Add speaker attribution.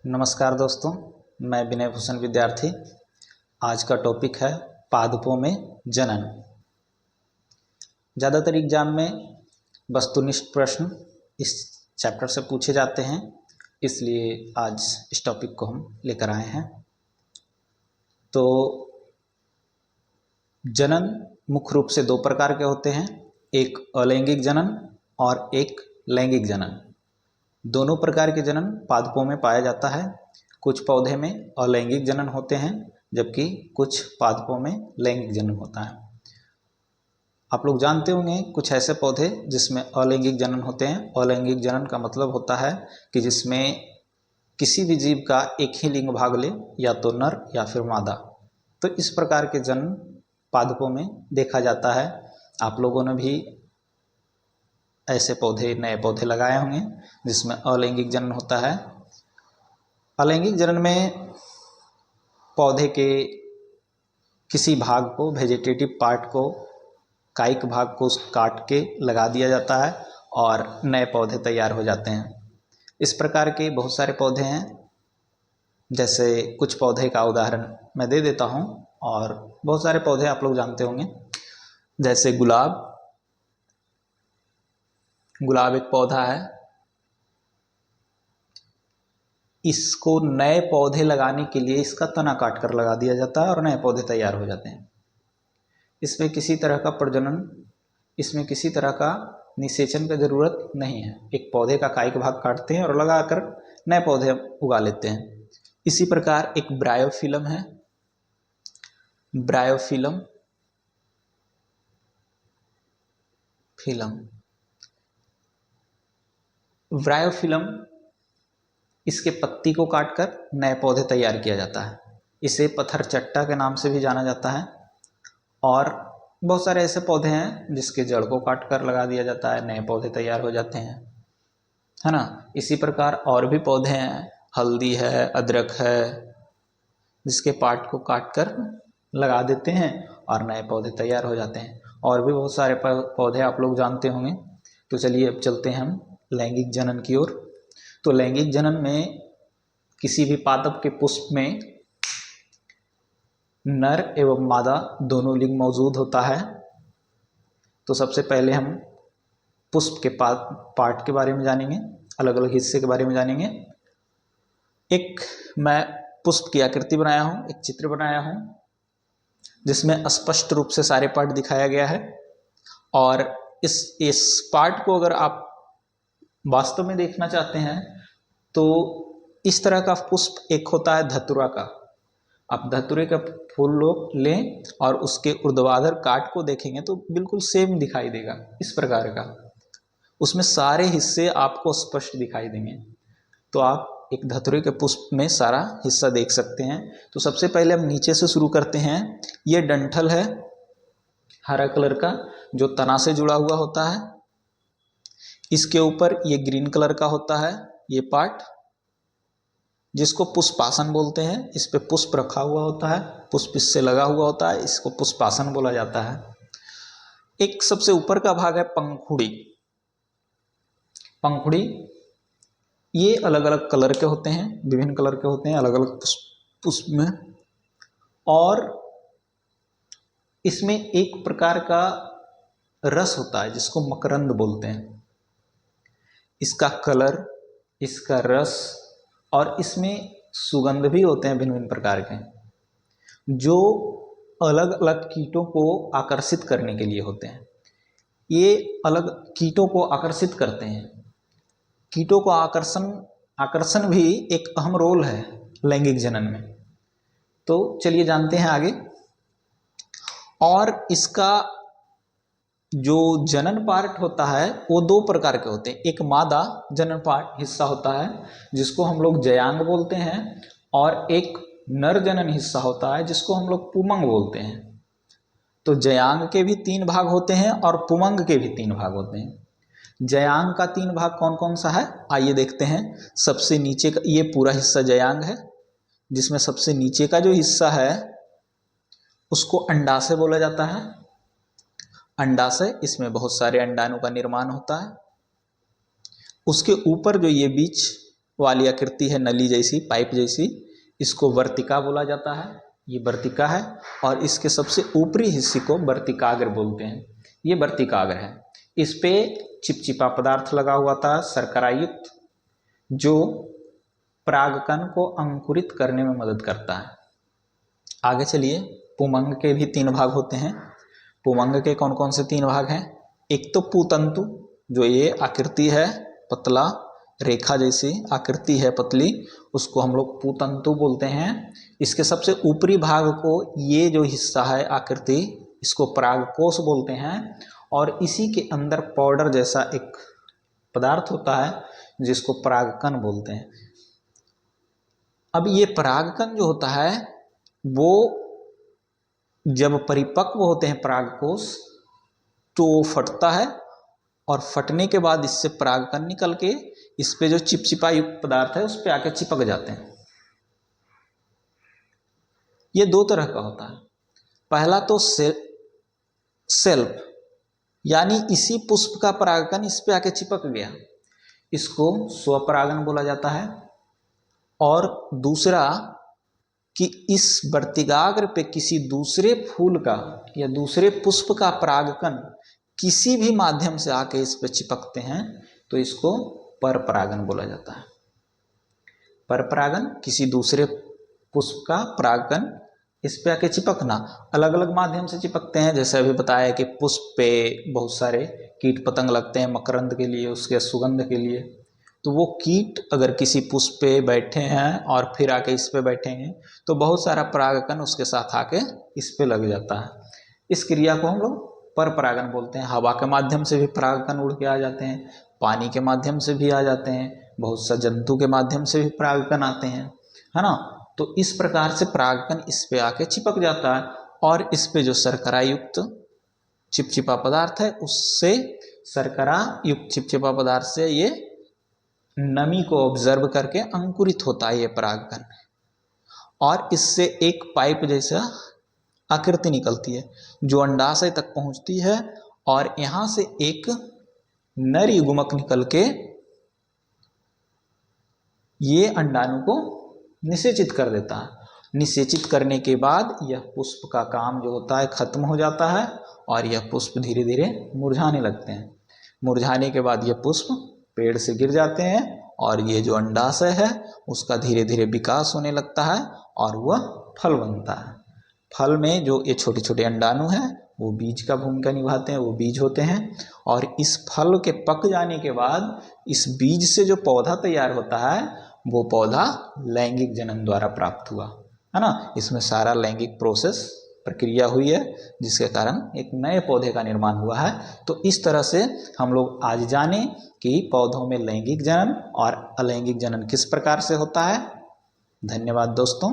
Speaker 1: नमस्कार दोस्तों, मैं विनय भूषण विद्यार्थी। आज का टॉपिक है पादपों में जनन। ज़्यादातर एग्जाम में वस्तुनिष्ठ प्रश्न इस चैप्टर से पूछे जाते हैं, इसलिए आज इस टॉपिक को हम लेकर आए हैं। तो जनन मुख्य रूप से दो प्रकार के होते हैं, एक अलैंगिक जनन और एक लैंगिक जनन। दोनों प्रकार के जनन पादपों में पाया जाता है। कुछ पौधे में अलैंगिक जनन होते हैं जबकि कुछ पादपों में लैंगिक जनन होता है। आप लोग जानते होंगे कुछ ऐसे पौधे जिसमें अलैंगिक जनन होते हैं। अलैंगिक जनन का मतलब होता है कि जिसमें किसी भी जीव का एक ही लिंग भाग ले, या तो नर या फिर मादा। तो इस प्रकार के जनन पादपों में देखा जाता है। आप लोगों ने भी ऐसे पौधे, नए पौधे लगाए होंगे जिसमें अलैंगिक जनन होता है। अलैंगिक जनन में पौधे के किसी भाग को, वेजिटेटिव पार्ट को, कायिक भाग को काट के लगा दिया जाता है और नए पौधे तैयार हो जाते हैं। इस प्रकार के बहुत सारे पौधे हैं। जैसे कुछ पौधे का उदाहरण मैं दे देता हूँ, और बहुत सारे पौधे आप लोग जानते होंगे। जैसे गुलाब एक पौधा है। इसको नए पौधे लगाने के लिए इसका तना काट कर लगा दिया जाता है और नए पौधे तैयार हो जाते हैं। इसमें किसी तरह का प्रजनन, इसमें किसी तरह का निषेचन की जरूरत नहीं है। एक पौधे का कायिक भाग काटते हैं और लगाकर नए पौधे उगा लेते हैं। इसी प्रकार एक ब्रायोफिलम है। ब्रायोफिलम इसके पत्ती को काटकर नए पौधे तैयार किया जाता है। इसे पत्थर चट्टा के नाम से भी जाना जाता है। और बहुत सारे ऐसे पौधे हैं जिसके जड़ को काटकर लगा दिया जाता है, नए पौधे तैयार हो जाते हैं, है ना। इसी प्रकार और भी पौधे हैं, हल्दी है, अदरक है, जिसके पार्ट को काटकर लगा देते हैं और नए पौधे तैयार हो जाते हैं। और भी बहुत सारे पौधे आप लोग जानते होंगे। तो चलिए अब चलते हैं हम लैंगिक जनन की ओर। तो लैंगिक जनन में किसी भी पादप के पुष्प में नर एवं मादा दोनों लिंग मौजूद होता है। तो सबसे पहले हम पुष्प के पार्ट के बारे में जानेंगे, अलग अलग हिस्से के बारे में जानेंगे। एक मैं पुष्प की आकृति बनाया हूँ, एक चित्र बनाया हूँ जिसमें स्पष्ट रूप से सारे पार्ट दिखाया गया है। और इस पार्ट को अगर आप वास्तव में देखना चाहते हैं तो इस तरह का पुष्प एक होता है धतूरा का। आप धतूरे का फूल लोग लें और उसके ऊर्ध्वाधर काट को देखेंगे तो बिल्कुल सेम दिखाई देगा, इस प्रकार का। उसमें सारे हिस्से आपको स्पष्ट दिखाई देंगे। तो आप एक धतूरे के पुष्प में सारा हिस्सा देख सकते हैं। तो सबसे पहले हम नीचे से शुरू करते हैं। ये डंठल है हरा कलर का, जो तना से जुड़ा हुआ होता है। इसके ऊपर ये ग्रीन कलर का होता है, ये पार्ट जिसको पुष्पासन बोलते हैं। इस पे पुष्प रखा हुआ होता है, पुष्प इससे लगा हुआ होता है, इसको पुष्पासन बोला जाता है। एक सबसे ऊपर का भाग है पंखुड़ी। ये अलग अलग कलर के होते हैं, विभिन्न कलर के होते हैं अलग अलग पुष्प में। और इसमें एक प्रकार का रस होता है जिसको मकरंद बोलते हैं। इसका कलर, इसका रस और इसमें सुगंध भी होते हैं भिन्न भिन्न प्रकार के, जो अलग अलग कीटों को आकर्षित करने के लिए होते हैं। ये अलग कीटों को आकर्षित करते हैं। कीटों को आकर्षण भी एक अहम रोल है लैंगिक जनन में। तो चलिए जानते हैं आगे। और इसका जो जनन पार्ट होता है वो दो प्रकार के होते हैं। एक मादा जनन पार्ट हिस्सा होता है जिसको हम लोग जयांग बोलते हैं, और एक नर जनन हिस्सा होता है जिसको हम लोग पुमंग बोलते हैं। तो जयांग के भी 3 भाग होते हैं और पुमंग के भी 3 भाग होते हैं। जयांग का 3 भाग कौन कौन सा है, आइए देखते हैं। सबसे नीचे का ये पूरा हिस्सा जयांग है, जिसमें सबसे नीचे का जो हिस्सा है उसको अंडाशय बोला जाता है। अंडाशय, इसमें बहुत सारे अंडाणु का निर्माण होता है। उसके ऊपर जो ये बीच वाली आकृति है, नली जैसी, पाइप जैसी, इसको वर्तिका बोला जाता है। ये वर्तिका है। और इसके सबसे ऊपरी हिस्से को वर्तिकाग्र बोलते हैं। ये वर्तिकाग्र है। इस पे चिपचिपा पदार्थ लगा हुआ था, शर्करा युक्त, जो परागकण को अंकुरित करने में मदद करता है। आगे चलिए, पुमंग के भी 3 भाग होते हैं। पुमंग के कौन कौन से 3 भाग हैं? एक तो पुतंतु, जो ये आकृति है पतला, रेखा जैसी आकृति है पतली, उसको हम लोग पुतंतु बोलते हैं। इसके सबसे ऊपरी भाग को, ये जो हिस्सा है आकृति, इसको परागकोश बोलते हैं। और इसी के अंदर पाउडर जैसा एक पदार्थ होता है जिसको परागकण बोलते हैं। अब ये परागकण जो होता है वो जब परिपक्व होते हैं परागकोश, तो फटता है, और फटने के बाद इससे परागकण निकल के इस पे जो चिपचिपा युक्त पदार्थ है उस पे आके चिपक जाते हैं। ये 2 तरह का होता है। पहला तो सेल्फ, यानी इसी पुष्प का परागकण इस पे आके चिपक गया, इसको स्वपरागन बोला जाता है। और दूसरा कि इस वर्तिकाग्र पे किसी दूसरे फूल का या दूसरे पुष्प का परागकण किसी भी माध्यम से आके इस पे चिपकते हैं, तो इसको परपरागन बोला जाता है। परपरागन, किसी दूसरे पुष्प का परागकण इस पे आके चिपकना। अलग अलग माध्यम से चिपकते हैं, जैसे अभी बताया कि पुष्प पे बहुत सारे कीट पतंग लगते हैं मकरंद के लिए, उसके सुगंध के लिए। तो वो कीट अगर किसी पुष्प पे बैठे हैं और फिर आके इस पे बैठेंगे, तो बहुत सारा परागकण उसके साथ आके इस पे लग जाता है। इस क्रिया को हम लोग परपरागन बोलते हैं। हवा के माध्यम से भी परागकण उड़ के आ जाते हैं, पानी के माध्यम से भी आ जाते हैं, बहुत सा जंतु के माध्यम से भी परागकण आते हैं, है ना। तो इस प्रकार से परागकण इस पे आके चिपक जाता है, और इस पे जो शर्करा युक्त चिपचिपा पदार्थ है, उससे शर्करा युक्त चिपचिपा पदार्थ से ये नमी को ऑब्जर्व करके अंकुरित होता है ये परागकण, और इससे एक पाइप जैसा आकृति निकलती है जो अंडाशय तक पहुंचती है, और यहां से एक नर युग्मक निकल के ये अंडाणु को निषेचित कर देता है। निषेचित करने के बाद यह पुष्प का काम जो होता है खत्म हो जाता है, और यह पुष्प धीरे धीरे मुरझाने लगते हैं। मुरझाने के बाद यह पुष्प पेड़ से गिर जाते हैं, और ये जो अंडाशय है उसका धीरे धीरे विकास होने लगता है, और वह फल बनता है। फल में जो ये छोटे छोटे अंडाणु हैं वो बीज का भूमिका निभाते हैं, वो बीज होते हैं। और इस फल के पक जाने के बाद इस बीज से जो पौधा तैयार होता है, वो पौधा लैंगिक जनन द्वारा प्राप्त हुआ, है ना। इसमें सारा लैंगिक प्रोसेस प्रक्रिया हुई है, जिसके कारण एक नए पौधे का निर्माण हुआ है। तो इस तरह से हम लोग आज जाने कि पौधों में लैंगिक जनन और अलैंगिक जनन किस प्रकार से होता है। धन्यवाद दोस्तों।